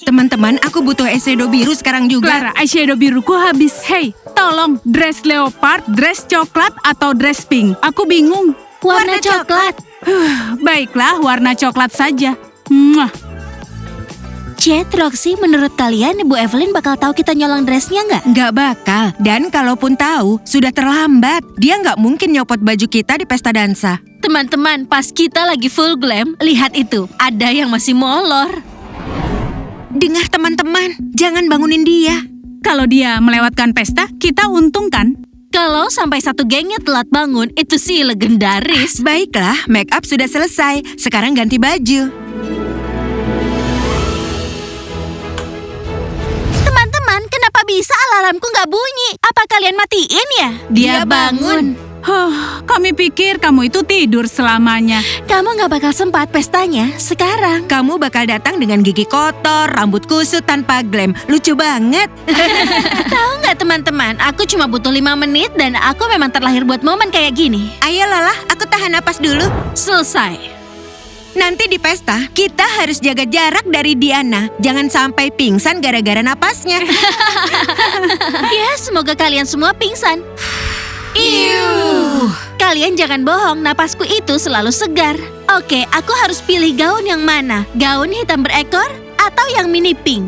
Teman-teman, aku butuh eyeshadow biru sekarang juga. Clara, eyeshadow biruku habis. Hei, tolong, dress leopard, dress coklat, atau dress pink? Aku bingung. Warna coklat. Baiklah, warna coklat saja. Mwah. Chet, Roxy, menurut kalian Bu Evelyn bakal tahu kita nyolong dressnya nggak? Nggak bakal. Dan kalaupun tahu, sudah terlambat. Dia nggak mungkin nyopot baju kita di pesta dansa. Teman-teman, pas kita lagi full glam, lihat itu, ada yang masih molor. Dengar teman-teman, jangan bangunin dia. Kalau dia melewatkan pesta, kita untung kan? Kalau sampai satu gengnya telat bangun, itu sih legendaris. Baiklah, make up sudah selesai. Sekarang ganti baju. Teman-teman, kenapa bisa alarmku nggak bunyi? Apa kalian matiin ya? Dia bangun. Kami pikir kamu itu tidur selamanya. Kamu nggak bakal sempat pestanya sekarang. Kamu bakal datang dengan gigi kotor, rambut kusut tanpa glam. Lucu banget. Tahu nggak teman-teman, aku cuma butuh 5 menit dan aku memang terlahir buat momen kayak gini. Ayo Lala, aku tahan napas dulu. Selesai. Nanti di pesta, kita harus jaga jarak dari Diana. Jangan sampai pingsan gara-gara napasnya. Ya, semoga kalian semua pingsan. Iuh. Kalian jangan bohong, napasku itu selalu segar. Oke, aku harus pilih gaun yang mana? Gaun hitam berekor atau yang mini pink?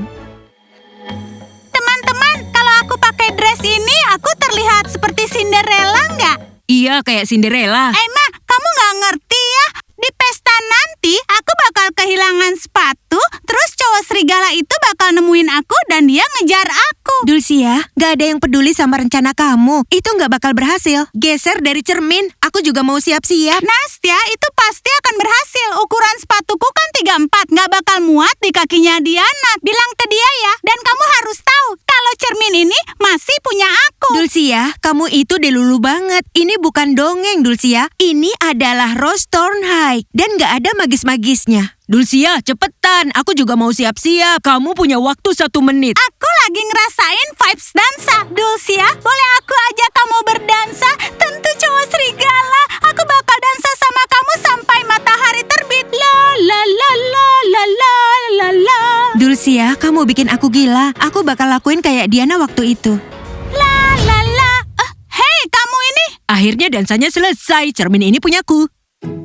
Teman-teman, kalau aku pakai dress ini, aku terlihat seperti Cinderella nggak? Iya, kayak Cinderella. Emma, kamu nggak ngerti ya? Di pesta nanti, aku bakal kehilangan sepatu, terus cowok serigala itu bakal nemuin aku dan dia ngejar aku. Dulcia, gak ada yang peduli sama rencana kamu. Itu gak bakal berhasil. Geser dari cermin. Aku juga mau siap-siap. Nastia, itu pasti akan berhasil. Ukuran sepatuku kan 34, nggak bakal muat di kakinya Diana. Bilang ke dia ya, dan kamu harus tahu kalau cermin ini masih punya aku. Dulcia, kamu itu delulu banget. Ini bukan dongeng, Dulcia. Ini adalah Rose Thornhike. Dan gak ada magis-magisnya. Dulcia, cepetan. Aku juga mau siap-siap. Kamu punya waktu 1 menit. Aku lagi ngerasain vibes dansa. Dulcia, boleh aku ajak kamu berdansa? Tentu cowok serigala. Aku bakal dansa sama kamu sampai matahari terbit. La la la la la la la la. Dulcia, kamu bikin aku gila. Aku bakal lakuin kayak Diana waktu itu. La la la. Hei, kamu ini. Akhirnya dansanya selesai. Cermin ini punyaku.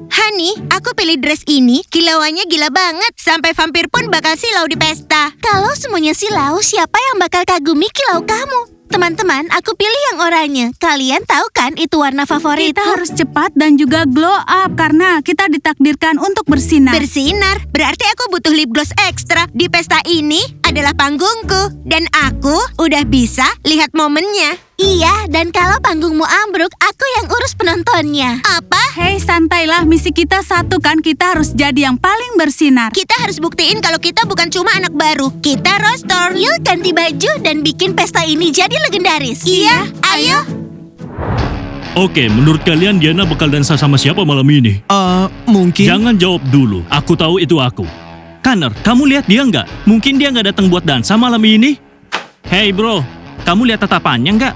Hani, aku pilih dress ini. Kilauannya gila banget. Sampai vampir pun bakal silau di pesta. Kalau semuanya silau, siapa yang bakal kagumi kilau kamu? Teman-teman, aku pilih yang oranye. Kalian tahu kan itu warna favoritku? Kita harus cepat dan juga glow up karena kita ditakdirkan untuk bersinar. Bersinar? Berarti aku butuh lip gloss ekstra. Di pesta ini adalah panggungku. Dan aku udah bisa lihat momennya. Iya, dan kalau panggungmu ambruk, aku yang urus penontonnya. Apa? Hei, santailah. Misi kita satu kan. Kita harus jadi yang paling bersinar. Kita harus buktiin kalau kita bukan cuma anak baru. Kita Rose Thorn. Yuk ganti baju dan bikin pesta ini jadi legendaris. Iya, ayo. Oke, menurut kalian Diana bakal dansa sama siapa malam ini? Mungkin. Jangan jawab dulu. Aku tahu itu aku. Connor, kamu lihat dia nggak? Mungkin dia nggak datang buat dansa malam ini. Hey bro, kamu lihat tatapannya nggak?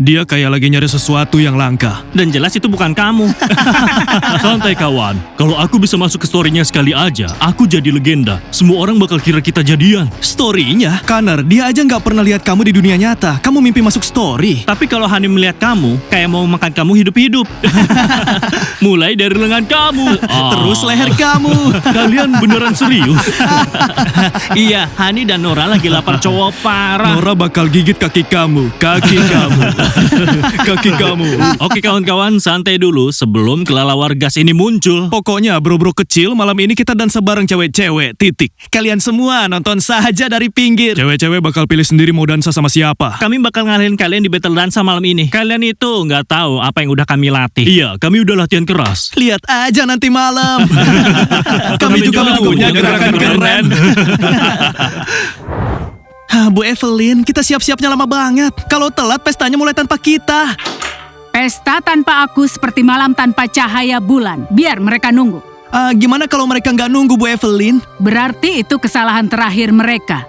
Dia kayak lagi nyari sesuatu yang langka. Dan jelas itu bukan kamu. Santai kawan, kalau aku bisa masuk ke story-nya sekali aja, aku jadi legenda. Semua orang bakal kira kita jadian. Story-nya? Connor, dia aja nggak pernah lihat kamu di dunia nyata. Kamu mimpi masuk story. Tapi kalau Hani melihat kamu, kayak mau makan kamu hidup-hidup. Mulai dari lengan kamu. Terus leher kamu. Kalian beneran serius? Iya, Hani dan Nora lagi lapar cowok parah. Nora bakal gigit kaki kamu. Kaki kamu. Kaki kamu. Oke kawan-kawan, santai dulu sebelum kelelawar gas ini muncul. Pokoknya bro-bro kecil, malam ini kita dansa bareng cewek-cewek, titik. Kalian semua nonton saja dari pinggir. Cewek-cewek bakal pilih sendiri mau dansa sama siapa. Kami bakal ngalahin kalian di battle dansa malam ini. Kalian itu nggak tahu apa yang udah kami latih. Iya, kami udah latihan keras. Lihat aja nanti malam. Kami juga punya gerakan keren. Bu Evelyn, kita siap-siapnya lama banget. Kalau telat, pestanya mulai tanpa kita. Pesta tanpa aku seperti malam tanpa cahaya bulan. Biar mereka nunggu. Gimana kalau mereka nggak nunggu, Bu Evelyn? Berarti itu kesalahan terakhir mereka.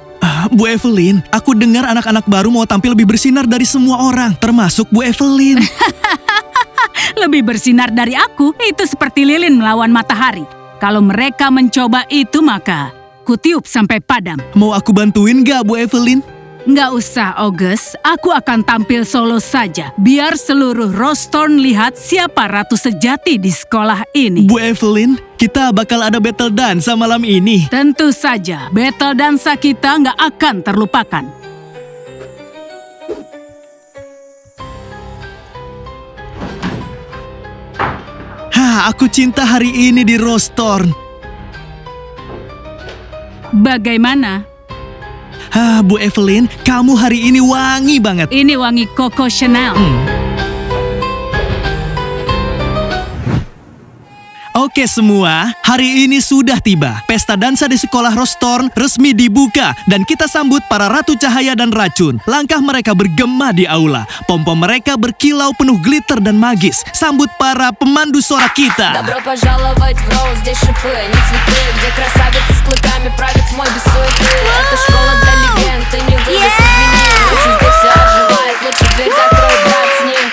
Bu Evelyn, aku dengar anak-anak baru mau tampil lebih bersinar dari semua orang, termasuk Bu Evelyn. Lebih bersinar dari aku, itu seperti lilin melawan matahari. Kalau mereka mencoba itu, maka kutiup sampai padam. Mau aku bantuin nggak, Bu Evelyn? Nggak usah, August. Aku akan tampil solo saja. Biar seluruh Rosthorn lihat siapa ratu sejati di sekolah ini. Bu Evelyn, kita bakal ada battle dansa malam ini. Tentu saja, battle dansa kita nggak akan terlupakan. Aku cinta hari ini di Rosthorn. Bagaimana? Bu Evelyn, kamu hari ini wangi banget. Ini wangi Coco Chanel. Oke semua, hari ini sudah tiba. Pesta dansa di sekolah Rosthorn resmi dibuka dan kita sambut para ratu cahaya dan racun. Langkah mereka bergema di aula. Pom-pom mereka berkilau penuh glitter dan magis. Sambut para pemandu suara kita. Добро пожаловать в Роуз, здесь шипы, не цветы, где красавицы с клыками правят тьмой без суеты. Это школа для легенд, ты не вывез, извини, ночью здесь все оживает, лучше дверь закрой, брат, с ней.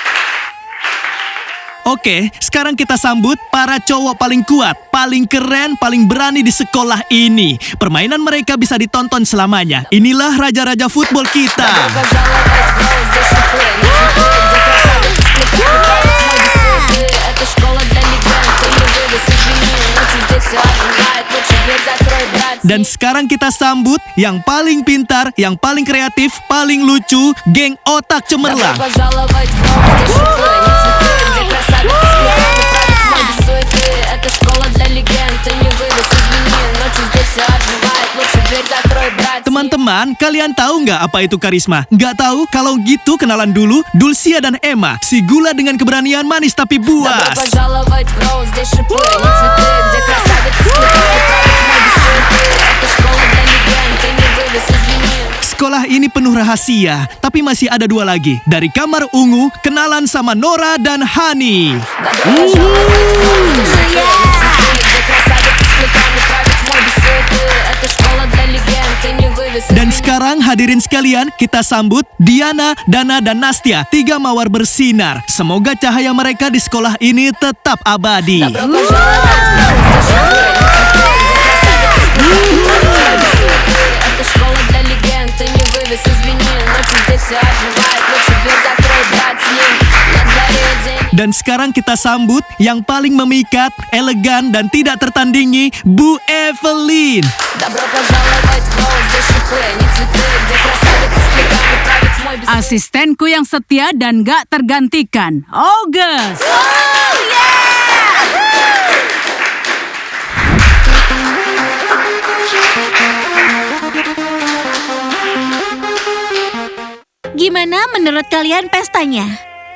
Oke, sekarang kita sambut para cowok paling kuat, paling keren, paling berani di sekolah ini. Permainan mereka bisa ditonton selamanya. Inilah raja-raja football kita. Добро пожаловать в Роуз, здесь шипы, не цветы, где красавицы с клыками правят тьмой без суеты. Это школа для легенд, ты не вывез, извини, ночью здесь все оживает, лучше дверь закрой, брат, с Dan sekarang kita sambut yang paling pintar, yang paling kreatif, paling lucu, geng otak cemerlang. Добро пожаловать в Роуз, здесь шипы, не цветы, где красавицы с клыками правят тьмой без суеты. Это школа для легенд, ты не вывез, извини, ночью здесь все оживает, лучше дверь закрой, брат, с ней. Teman-teman, kalian tahu nggak apa itu karisma? Nggak tahu? Kalau gitu kenalan dulu, Dulcia dan Emma, si gula dengan keberanian manis tapi Добро buas. пожаловать в Роуз, здесь шипы, не цветы, где красавицы с клыками правят тьмой без суеты. Это школа для легенд, ты не вывез, извини. Sekolah ini penuh rahasia, tapi masih ada dua lagi. Dari kamar ungu, kenalan sama Nora dan Hani. Добро пожаловать в Роуз, здесь шипы, не цветы, где красавицы с клыками правят тьмой без суеты. Это школа для легенд, ты не вывез, Dan извини. sekarang hadirin sekalian, kita sambut Diana, Dana, dan Nastia, tiga mawar bersinar. Semoga cahaya mereka di sekolah ini tetap abadi. Добро пожаловать в Роуз, здесь шипы, не цветы, где красавицы с клыками правят тьмой без суеты. Это школа для легенд, ты не вывез, извини, ночью здесь все оживает, лучше дверь закрой, брат, с ней. На дворе день. Dan sekarang kita sambut yang paling memikat, elegan, dan tidak tertandingi, Bu Evelyn. Добро пожаловать в Роуз, здесь шипы, не цветы, где красавицы с клыками правят тьмой без суеты. Asistenku yang setia dan gak tergantikan, August. Gimana menurut kalian pestanya?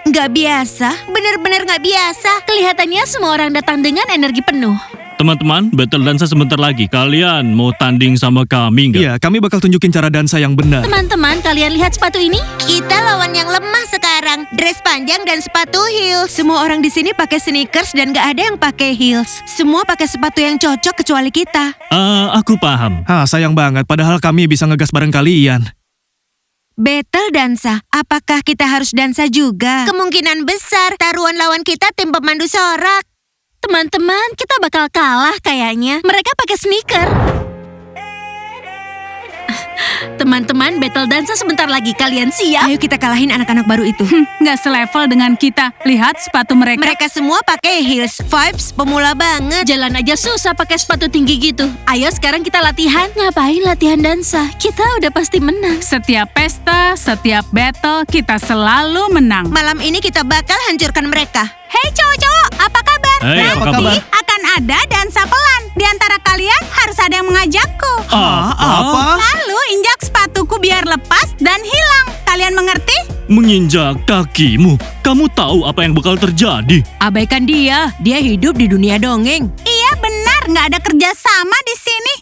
Nggak biasa, bener-bener nggak biasa. Kelihatannya semua orang datang dengan energi penuh. Teman-teman, battle dansa sebentar lagi. Kalian mau tanding sama kami nggak? Iya, kami bakal tunjukin cara dansa yang benar. Teman-teman, kalian lihat sepatu ini? Kita lawan yang lemah sekarang. Dress panjang dan sepatu heels. Semua orang di sini pakai sneakers dan nggak ada yang pakai heels. Semua pakai sepatu yang cocok kecuali kita. Aku paham. Sayang banget, padahal kami bisa ngegas bareng kalian. Battle dansa. Apakah kita harus dansa juga? Kemungkinan besar taruhan lawan kita tim pemandu sorak. Teman-teman, kita bakal kalah kayaknya. Mereka pakai sneaker. Teman-teman, battle dansa sebentar lagi. Kalian siap? Ayo kita kalahin anak-anak baru itu. Nggak selevel dengan kita. Lihat sepatu mereka. Mereka semua pakai heels. Vibes pemula banget. Jalan aja susah pakai sepatu tinggi gitu. Ayo sekarang kita latihan. Ngapain latihan dansa? Kita udah pasti menang. Setiap pesta, setiap battle, kita selalu menang. Malam ini kita bakal hancurkan mereka. Hei cowok-cowok, apa kabar? Hei, apa Nanti kabar? akan ada dansa pelan. Di antara kalian harus ada yang mengajakku. Apa? Lalu injak sepatuku biar lepas dan hilang. Kalian mengerti? Menginjak kakimu. Kamu tahu apa yang bakal terjadi? Abaikan dia. Dia hidup di dunia dongeng. Iya benar, nggak ada kerjasama di sini.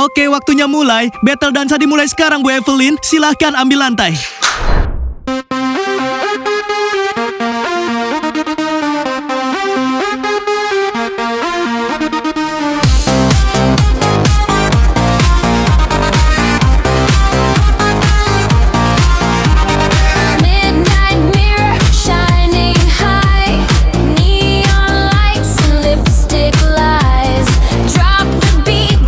Oke, waktunya mulai. Battle dansa dimulai sekarang, Bu Evelyn. Silahkan ambil lantai. Midnight mirror shining high, neon lights and lipstick lies. Drop the beat,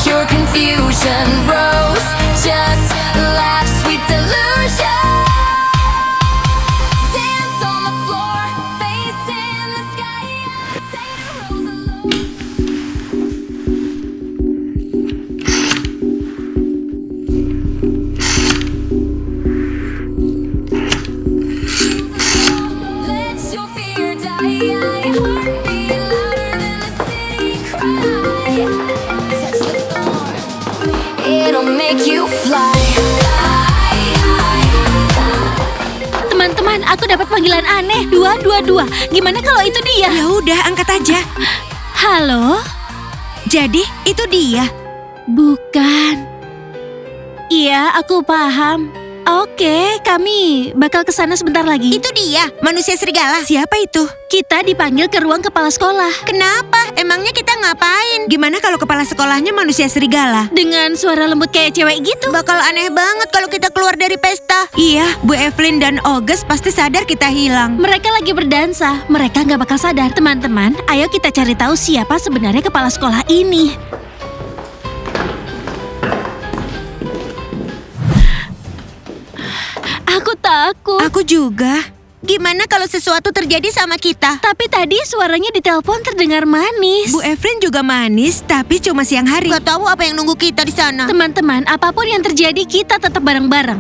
pure confusion. Rose just laugh, sweet delusion. Dance on the floor, face in the sky. Say to Rose alone. Let your fear die. Heartbeat louder than the city cry. Touch the thorn, it'll make you fly. Teman-teman, aku dapat panggilan aneh. 222. Gimana kalau itu dia? Ya udah, angkat aja. Halo? Jadi, itu dia. Bukan. Iya, aku paham. Oke, kami bakal ke sana sebentar lagi. Itu dia, manusia serigala. Siapa itu? Kita dipanggil ke ruang kepala sekolah. Kenapa? Emangnya kita ngapain? Gimana kalau kepala sekolahnya manusia serigala? Dengan suara lembut kayak cewek gitu. Bakal aneh banget kalau kita keluar dari pesta. Iya, Bu Evelyn dan August pasti sadar kita hilang. Mereka lagi berdansa. Mereka nggak bakal sadar. Teman-teman, ayo kita cari tahu siapa sebenarnya kepala sekolah ini. Aku takut. Aku juga. Gimana kalau sesuatu terjadi sama kita? Tapi tadi suaranya di telepon terdengar manis. Bu Evelyn juga manis, tapi cuma siang hari. Gak tahu apa yang nunggu kita di sana. Teman-teman, apapun yang terjadi, kita tetap bareng-bareng.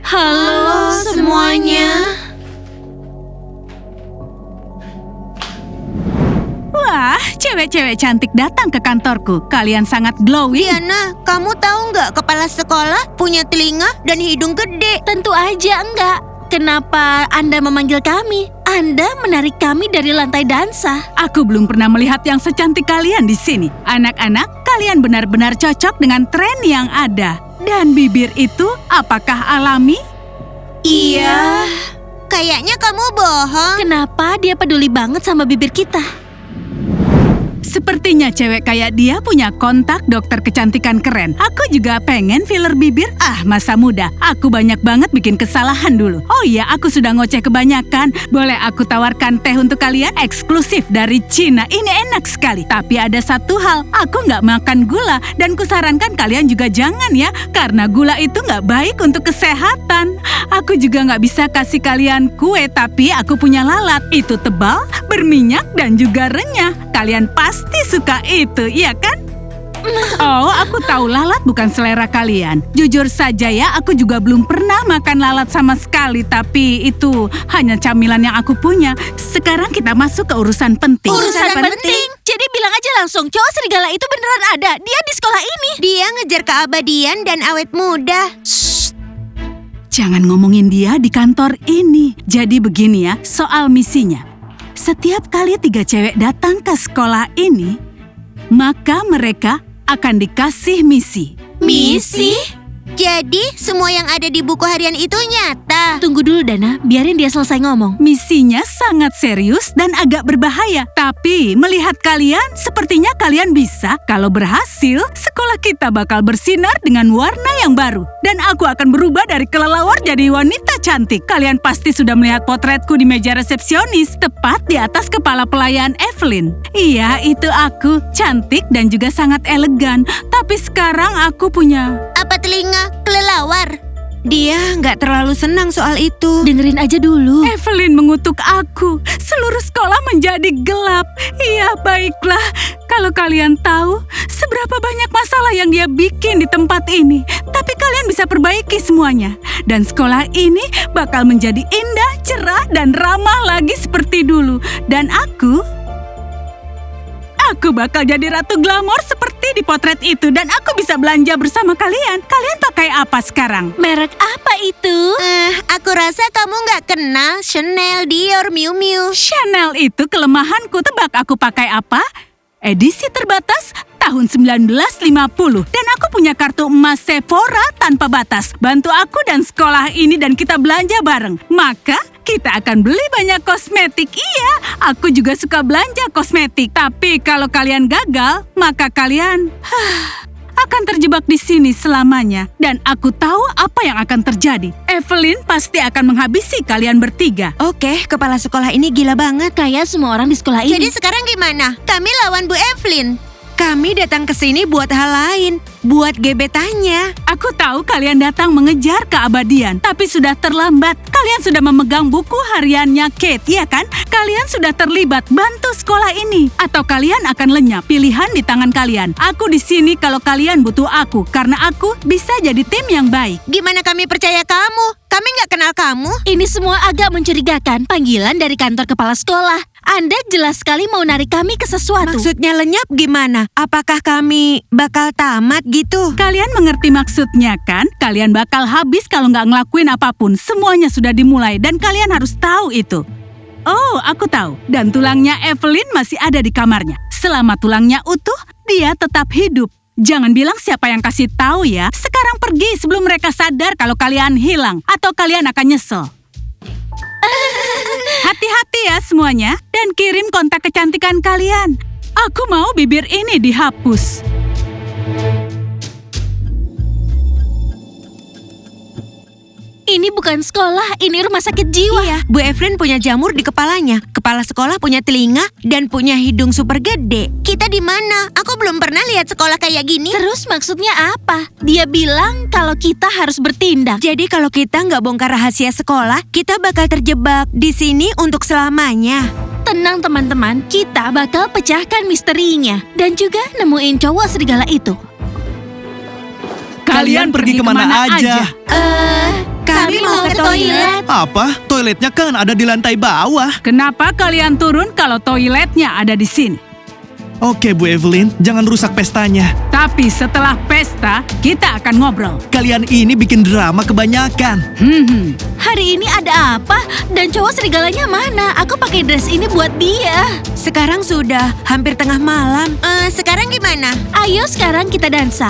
Halo semuanya. Wah, cewek-cewek cantik datang ke kantorku. Kalian sangat glowing. Diana, kamu tahu nggak kepala sekolah punya telinga dan hidung gede? Tentu aja enggak. Kenapa Anda memanggil kami? Anda menarik kami dari lantai dansa. Aku belum pernah melihat yang secantik kalian di sini. Anak-anak, kalian benar-benar cocok dengan tren yang ada. Dan bibir itu apakah alami? Iya. Kayaknya kamu bohong. Kenapa dia peduli banget sama bibir kita? Sepertinya cewek kayak dia punya kontak dokter kecantikan keren. Aku juga pengen filler bibir. Masa muda. Aku banyak banget bikin kesalahan dulu. Oh iya, aku sudah ngoceh kebanyakan. Boleh aku tawarkan teh untuk kalian? Eksklusif dari Cina. Ini enak sekali. Tapi ada satu hal. Aku nggak makan gula. Dan kusarankan kalian juga jangan ya. Karena gula itu nggak baik untuk kesehatan. Aku juga nggak bisa kasih kalian kue. Tapi aku punya lalat. Itu tebal, berminyak, dan juga renyah. Kalian pasti suka itu, iya kan? Oh, aku tahu lalat bukan selera kalian. Jujur saja ya, aku juga belum pernah makan lalat sama sekali. Tapi itu hanya camilan yang aku punya. Sekarang kita masuk ke urusan penting. Urusan penting? Jadi bilang aja langsung, cowok serigala itu beneran ada. Dia di sekolah ini. Dia ngejar keabadian dan awet muda. Jangan ngomongin dia di kantor ini. Jadi begini ya, soal misinya. Setiap kali 3 cewek datang ke sekolah ini, maka mereka akan dikasih misi. Misi? Jadi, semua yang ada di buku harian itu nyata. Tunggu dulu Dana, biarin dia selesai ngomong. Misinya sangat serius dan agak berbahaya. Tapi melihat kalian, sepertinya kalian bisa. Kalau berhasil, sekolah kita bakal bersinar dengan warna yang baru. Dan aku akan berubah dari kelelawar jadi wanita cantik. Kalian pasti sudah melihat potretku di meja resepsionis, tepat di atas kepala pelayan Evelyn. Iya, itu aku. Cantik dan juga sangat elegan. Tapi sekarang aku punya... Apa telinga kelelawar? Dia nggak terlalu senang soal itu. Dengerin aja dulu. Evelyn mengutuk aku. Seluruh sekolah menjadi gelap. Iya, baiklah. Kalau kalian tahu seberapa banyak masalah yang dia bikin di tempat ini. Tapi kalian bisa perbaiki semuanya. Dan sekolah ini bakal menjadi indah, cerah, dan ramah lagi seperti dulu. Dan aku bakal jadi ratu glamor seperti di potret itu. Dan aku bisa belanja bersama kalian. Kalian pakai apa sekarang? Merek apa itu? Aku rasa kamu nggak kenal Chanel, Dior, Miu Miu. Chanel itu kelemahanku. Tebak aku pakai apa? Edisi terbatas tahun 1950. Dan aku punya kartu emas Sephora tanpa batas. Bantu aku dan sekolah ini dan kita belanja bareng. Maka kita akan beli banyak kosmetik. Iya, aku juga suka belanja kosmetik. Tapi kalau kalian gagal, maka kalian... akan terjebak di sini selamanya. Dan aku tahu apa yang akan terjadi. Evelyn pasti akan menghabisi kalian bertiga. Oke, kepala sekolah ini gila banget. Kayak semua orang di sekolah Jadi ini. sekarang gimana? Kami lawan Bu Evelyn. Kami datang ke sini buat hal lain, buat gebetannya. Aku tahu kalian datang mengejar keabadian, tapi sudah terlambat. Kalian sudah memegang buku hariannya Kate, ya kan? Kalian sudah terlibat bantu sekolah ini. Atau kalian akan lenyap, pilihan di tangan kalian. Aku di sini kalau kalian butuh aku, karena aku bisa jadi tim yang baik. Gimana kami percaya kamu? Kami nggak kenal kamu. Ini semua agak mencurigakan. Panggilan dari kantor kepala sekolah. Anda jelas sekali mau narik kami ke sesuatu. Maksudnya lenyap gimana? Apakah kami bakal tamat gitu? Kalian mengerti maksudnya kan? Kalian bakal habis kalau nggak ngelakuin apapun. Semuanya sudah dimulai dan kalian harus tahu itu. Oh, aku tahu. Dan tulangnya Evelyn masih ada di kamarnya. Selama tulangnya utuh, dia tetap hidup. Jangan bilang siapa yang kasih tahu ya. Sekarang pergi sebelum mereka sadar kalau kalian hilang. Atau kalian akan nyesel. Hati-hati ya semuanya. Dan kirim kontak kecantikan kalian. Aku mau bibir ini dihapus. Ini bukan sekolah, ini rumah sakit jiwa. Iya, Bu Evelyn punya jamur di kepalanya. Kepala sekolah punya telinga dan punya hidung super gede. Kita di mana? Aku belum pernah lihat sekolah kayak gini. Terus maksudnya apa? Dia bilang kalau kita harus bertindak. Jadi kalau kita nggak bongkar rahasia sekolah, kita bakal terjebak di sini untuk selamanya. Tenang teman-teman, kita bakal pecahkan misterinya. Dan juga nemuin cowok serigala itu. Kalian pergi kemana aja? Kami mau ke toilet. Apa? Toiletnya kan ada di lantai bawah. Kenapa kalian turun kalau toiletnya ada di sini? Oke, Bu Evelyn, jangan rusak pestanya. Tapi setelah pesta, kita akan ngobrol. Kalian ini bikin drama kebanyakan. Hari ini ada apa? Dan cowok serigalanya mana? Aku pakai dress ini buat dia. Sekarang sudah hampir tengah malam. Sekarang gimana? Ayo sekarang kita dansa.